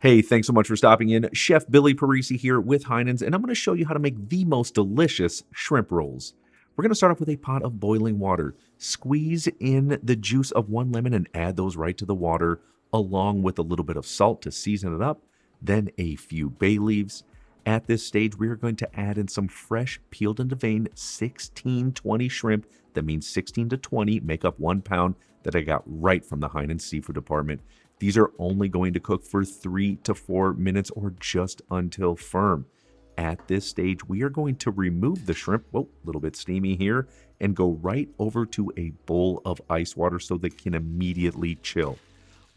Hey, thanks so much for stopping in. Chef Billy Parisi here with Heinen's, and I'm going to show you how to make the most delicious shrimp rolls. We're going to start off with a pot of boiling water. Squeeze in the juice of one lemon and add those right to the water, along with a little bit of salt to season it up, then a few bay leaves. At this stage, we are going to add in some fresh, peeled and deveined 1620 shrimp. That means 16 to 20 make up 1 pound that I got right from the Heinen seafood department. These are only going to cook for 3 to 4 minutes or just until firm. At this stage, we are going to remove the shrimp, whoa, a little bit steamy here, and go right over to a bowl of ice water so they can immediately chill.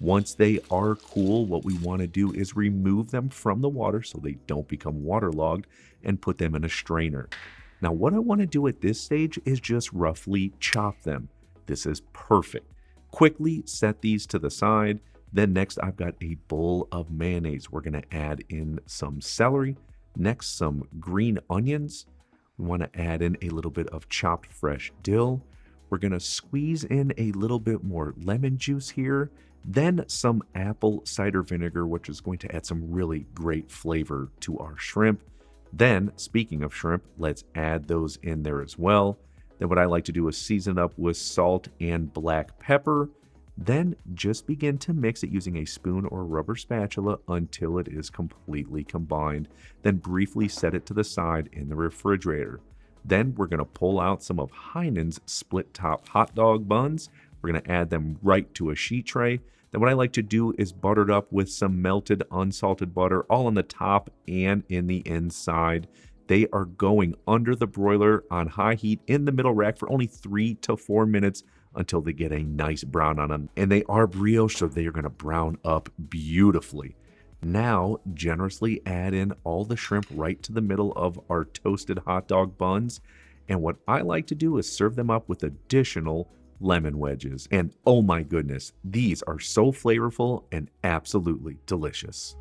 Once they are cool, what we want to do is remove them from the water so they don't become waterlogged and put them in a strainer. Now, what I want to do at this stage is just roughly chop them. This is perfect. Quickly set these to the side. Then next, I've got a bowl of mayonnaise. We're going to add in some celery. Next, some green onions. We want to add in a little bit of chopped fresh dill. We're going to squeeze in a little bit more lemon juice here. Then some apple cider vinegar, which is going to add some really great flavor to our shrimp. Then, speaking of shrimp, let's add those in there as well. Then what I like to do is season it up with salt and black pepper. Then just begin to mix it using a spoon or rubber spatula until it is completely combined. Then briefly set it to the side in the refrigerator. Then we're going to pull out some of Heinen's split top hot dog buns. We're going to add them right to a sheet tray. Then what I like to do is butter it up with some melted unsalted butter all on the top and in the inside. They are going under the broiler on high heat in the middle rack for only 3 to 4 minutes until they get a nice brown on them. And they are brioche, so they are going to brown up beautifully. Now, generously add in all the shrimp right to the middle of our toasted hot dog buns. And what I like to do is serve them up with additional lemon wedges. And oh my goodness, these are so flavorful and absolutely delicious.